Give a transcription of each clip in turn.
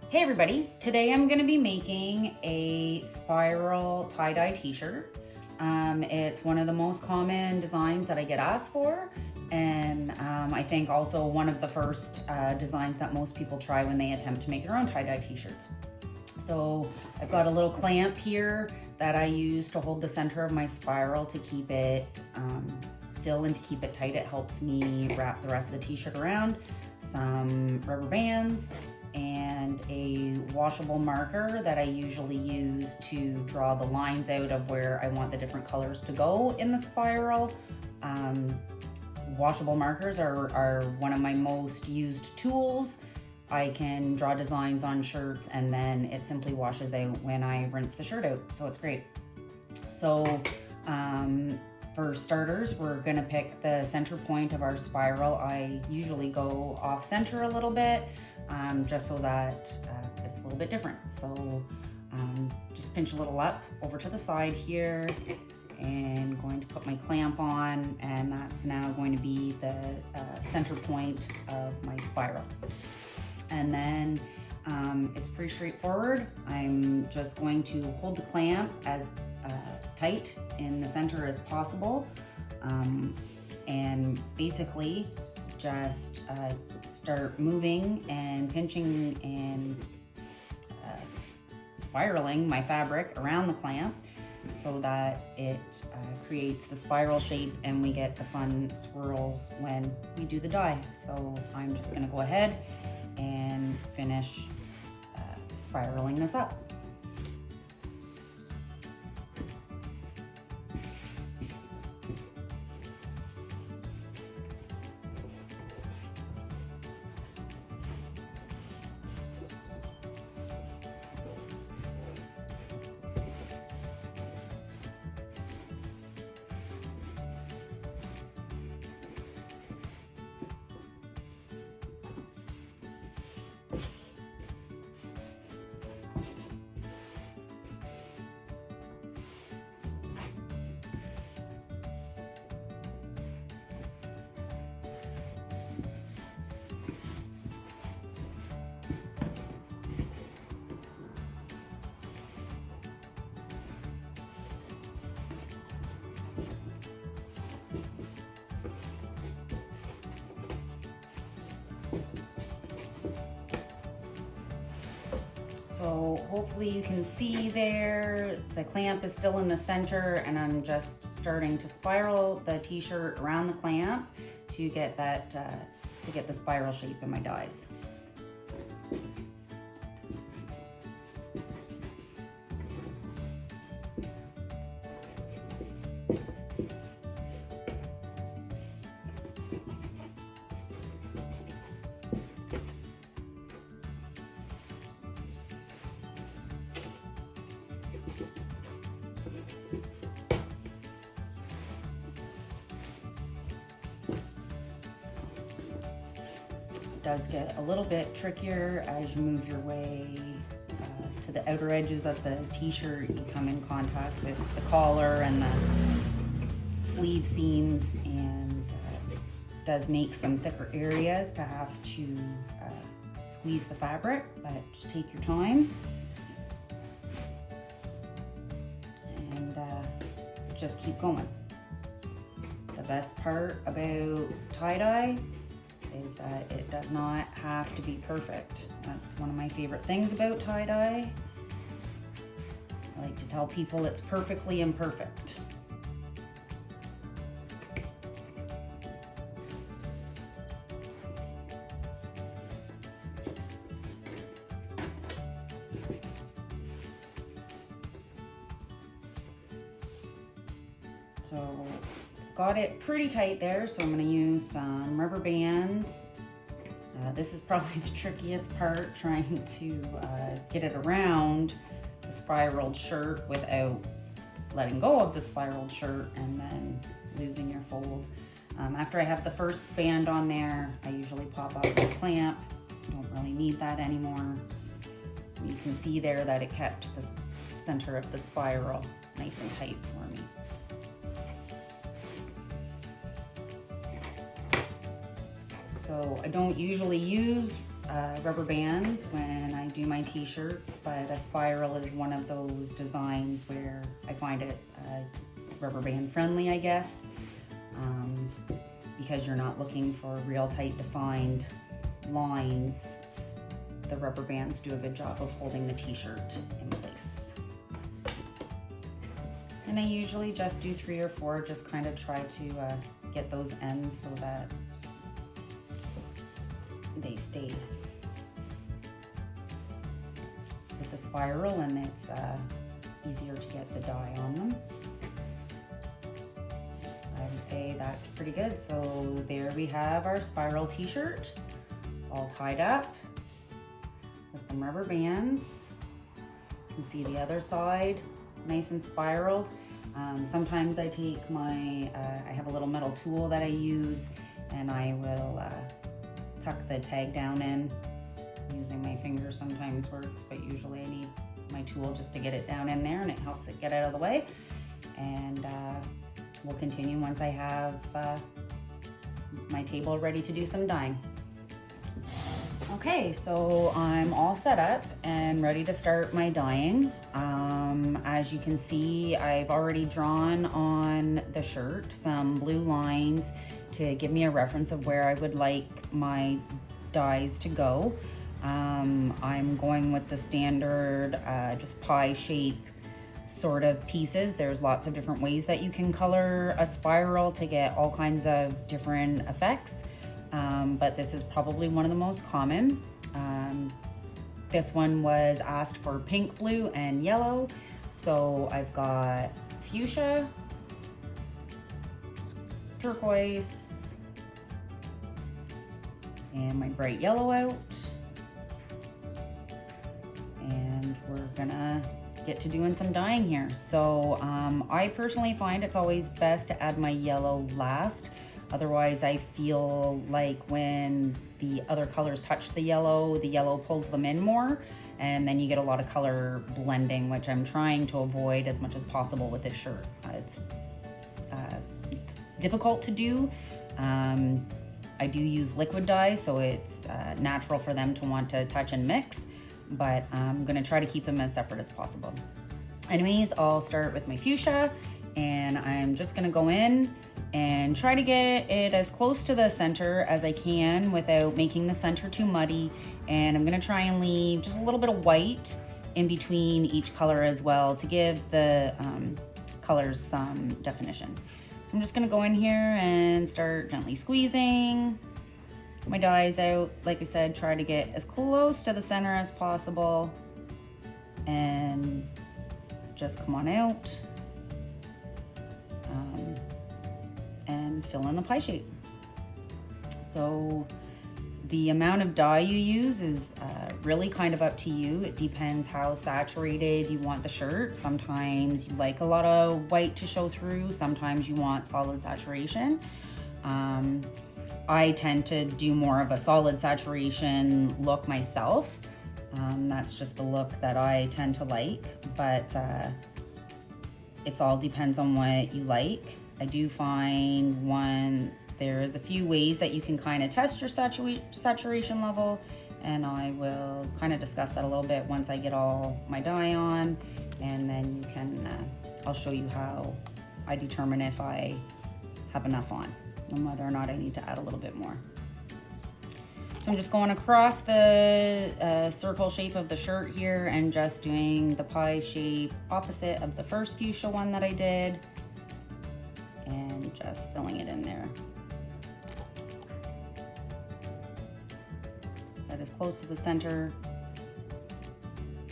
Hey everybody, today I'm going to be making a spiral tie-dye t-shirt. It's one of the most common designs that I get asked for, and I think also one of the first designs that most people try when they attempt to make their own tie-dye t-shirts. So I've got a little clamp here that I use to hold the center of my spiral to keep it still and to keep it tight. It helps me wrap the rest of the t-shirt around. Some rubber bands and a washable marker that I usually use to draw the lines out of where I want the different colors to go in the spiral. Washable markers are one of my most used tools. I can draw designs on shirts and then it simply washes out when I rinse the shirt out, so it's great. So for starters, we're gonna pick the center point of our spiral. I usually go off center a little bit, just so that it's a little bit different. So just pinch a little up over to the side here and going to put my clamp on, and that's now going to be the center point of my spiral. And then it's pretty straightforward. I'm just going to hold the clamp as tight in the center as possible, and basically just start moving and pinching and spiraling my fabric around the clamp so that it creates the spiral shape and we get the fun swirls when we do the dye. So I'm just gonna go ahead and finish spiraling this up. So hopefully you can see there, the clamp is still in the center and I'm just starting to spiral the t-shirt around the clamp to get that, to get the spiral shape in my dies. Does get a little bit trickier as you move your way to the outer edges of the t-shirt. You come in contact with the collar and the sleeve seams, and does make some thicker areas to have to squeeze the fabric, but just take your time and just keep going. The best part about tie-dye is that it does not have to be perfect. That's one of my favorite things about tie-dye. I like to tell people it's perfectly imperfect. So got it pretty tight there, so I'm going to use some rubber bands. This is probably the trickiest part, trying to get it around the spiraled shirt without letting go of the spiraled shirt and then losing your fold. After I have the first band on there, I usually pop out the clamp. Don't really need that anymore. You can see there that it kept the center of the spiral nice and tight for me. So I don't usually use rubber bands when I do my t-shirts, but a spiral is one of those designs where I find it rubber band friendly, I guess, because you're not looking for real tight defined lines. The rubber bands do a good job of holding the t-shirt in place. And I usually just do 3 or 4, just kind of try to get those ends so that they stay with the spiral, and it's easier to get the dye on them. I would say that's pretty good. So there we have our spiral t-shirt all tied up with some rubber bands. You can see the other side nice and spiraled. Sometimes I take my, I have a little metal tool that I use, and I will tuck the tag down in. Using my finger sometimes works, but usually I need my tool just to get it down in there, and it helps it get out of the way. And we'll continue once I have my table ready to do some dyeing. Okay, so I'm all set up and ready to start my dyeing. As you can see, I've already drawn on the shirt some blue lines to give me a reference of where I would like my dyes to go. I'm going with the standard just pie shape sort of pieces. There's lots of different ways that you can color a spiral to get all kinds of different effects, but this is probably one of the most common. This one was asked for pink, blue, and yellow, so I've got fuchsia, turquoise, and my bright yellow out. And we're gonna get to doing some dyeing here. So I personally find it's always best to add my yellow last. Otherwise, I feel like when the other colors touch the yellow pulls them in more, and then you get a lot of color blending, which I'm trying to avoid as much as possible with this shirt. It's difficult to do. I do use liquid dyes, so it's natural for them to want to touch and mix, but I'm gonna try to keep them as separate as possible. Anyways, I'll start with my fuchsia, and I'm just gonna go in and try to get it as close to the center as I can without making the center too muddy. And I'm gonna try and leave just a little bit of white in between each color as well to give the colors some definition. So I'm just gonna go in here and start gently squeezing my dyes out. Like I said, try to get as close to the center as possible and just come on out and fill in the pie shape. So the amount of dye you use is really kind of up to you. It depends how saturated you want the shirt. Sometimes you like a lot of white to show through. Sometimes you want solid saturation. I tend to do more of a solid saturation look myself. That's just the look that I tend to like, but it all depends on what you like. I do find there's a few ways that you can kind of test your saturation level, and I will kind of discuss that a little bit once I get all my dye on, and then you can, I'll show you how I determine if I have enough on and whether or not I need to add a little bit more. So I'm just going across the circle shape of the shirt here and just doing the pie shape opposite of the first fuchsia one that I did, and just filling it in there. Set as close to the center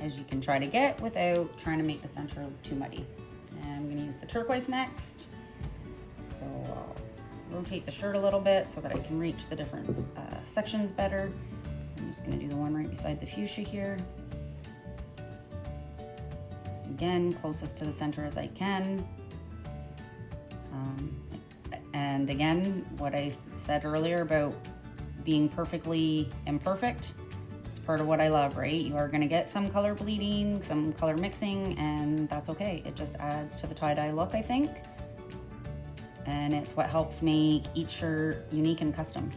as you can try to get without trying to make the center too muddy. And I'm gonna use the turquoise next. So I'll rotate the shirt a little bit so that I can reach the different sections better. I'm just gonna do the one right beside the fuchsia here. Again, closest to the center as I can. And again, what I said earlier about being perfectly imperfect, it's part of what I love, right? You are gonna get some color bleeding, some color mixing, and that's okay. It just adds to the tie-dye look, I think. And it's what helps make each shirt unique and custom.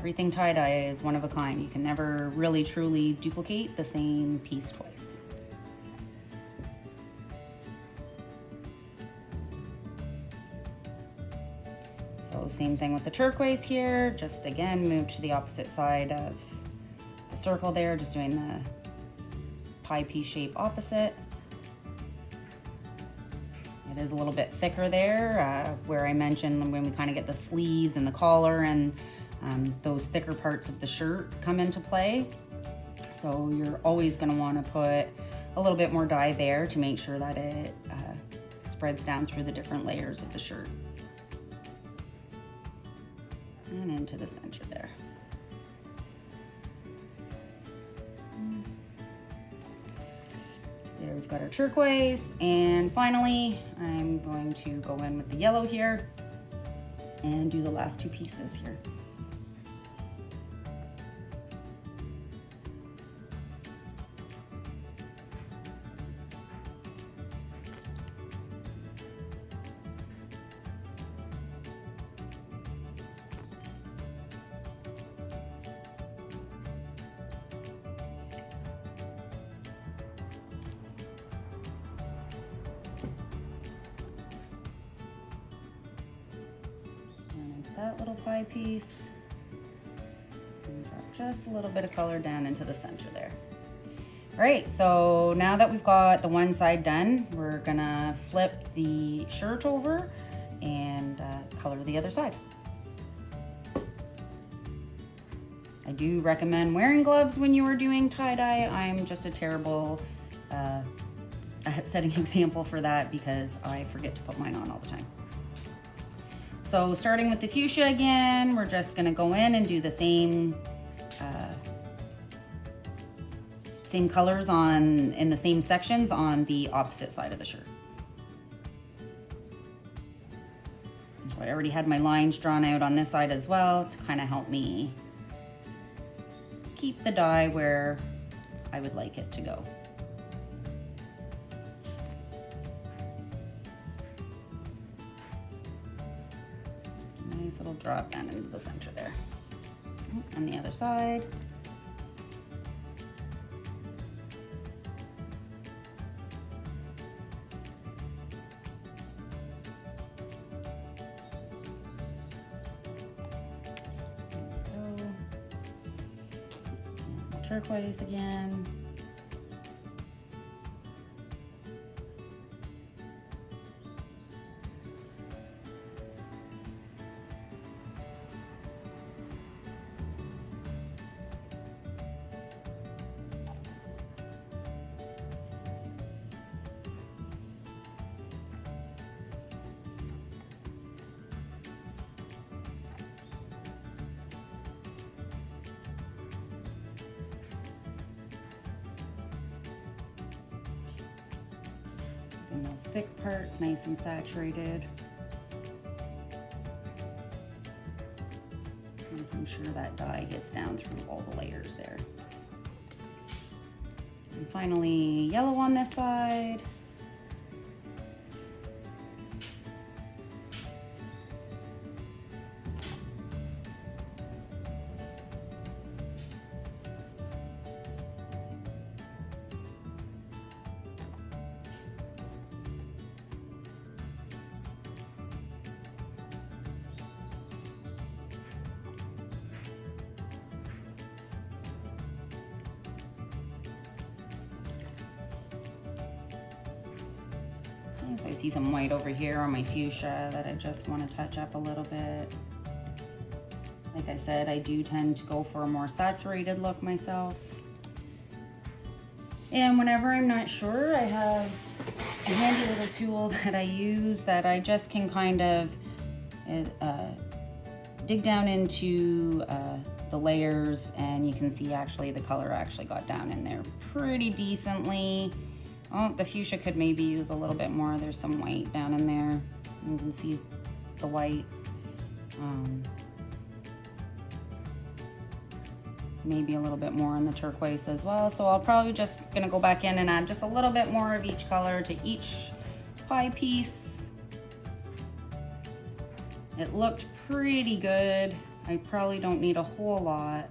everything tie-dye is one of a kind. You can never really truly duplicate the same piece twice. So same thing with the turquoise here, just again move to the opposite side of the circle there, just doing the pie piece shape opposite. It is a little bit thicker there, where I mentioned when we kind of get the sleeves and the collar and those thicker parts of the shirt come into play. So you're always going to want to put a little bit more dye there to make sure that it spreads down through the different layers of the shirt. And into the center there. There we've got our turquoise, and finally I'm going to go in with the yellow here and do the last two pieces here. That little pie piece, and drop just a little bit of color down into the center there. All right, so now that we've got the one side done, we're gonna flip the shirt over and color the other side. I do recommend wearing gloves when you are doing tie-dye. I'm just a terrible setting example for that because I forget to put mine on all the time. So starting with the fuchsia again, we're just gonna go in and do the same colors in the same sections on the opposite side of the shirt. So I already had my lines drawn out on this side as well to kind of help me keep the dye where I would like it to go. Nice little drop down into the center there. On the other side. There we go. And turquoise again. And those thick parts nice and saturated. Making sure that dye gets down through all the layers there. And finally, yellow on this side. So I see some white over here on my fuchsia that I just want to touch up a little bit. Like I said, I do tend to go for a more saturated look myself. And whenever I'm not sure, I have a handy little tool that I use that I just can kind of dig down into the layers, and you can see actually the color actually got down in there pretty decently. Oh, the fuchsia could maybe use a little bit more. There's some white down in there. You can see the white. Maybe a little bit more on the turquoise as well. So I'll probably just gonna go back in and add just a little bit more of each color to each pie piece. It looked pretty good. I probably don't need a whole lot.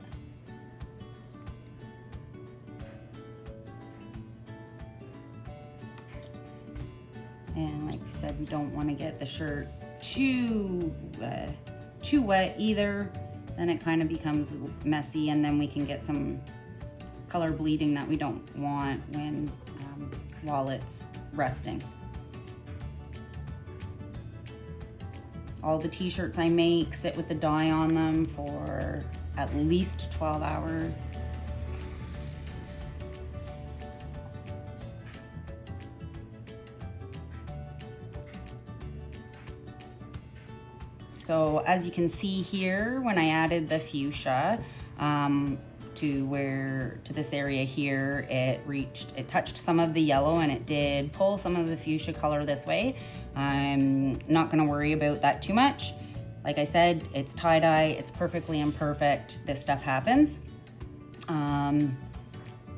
And like we said, we don't want to get the shirt too wet either. Then it kind of becomes messy, and then we can get some color bleeding that we don't want when while it's resting. All the t-shirts I make sit with the dye on them for at least 12 hours. So as you can see here, when I added the fuchsia to this area here, it touched some of the yellow, and it did pull some of the fuchsia color this way. I'm not gonna worry about that too much. Like I said, it's tie-dye, it's perfectly imperfect. This stuff happens.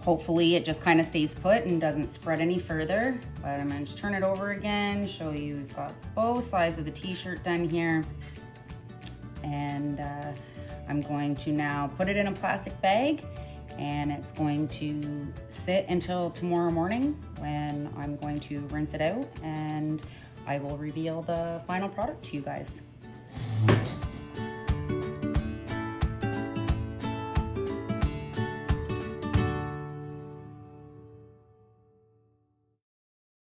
Hopefully it just kind of stays put and doesn't spread any further. But I'm gonna just turn it over again, show you we've got both sides of the t-shirt done here. And I'm going to now put it in a plastic bag, and it's going to sit until tomorrow morning when I'm going to rinse it out, and I will reveal the final product to you guys.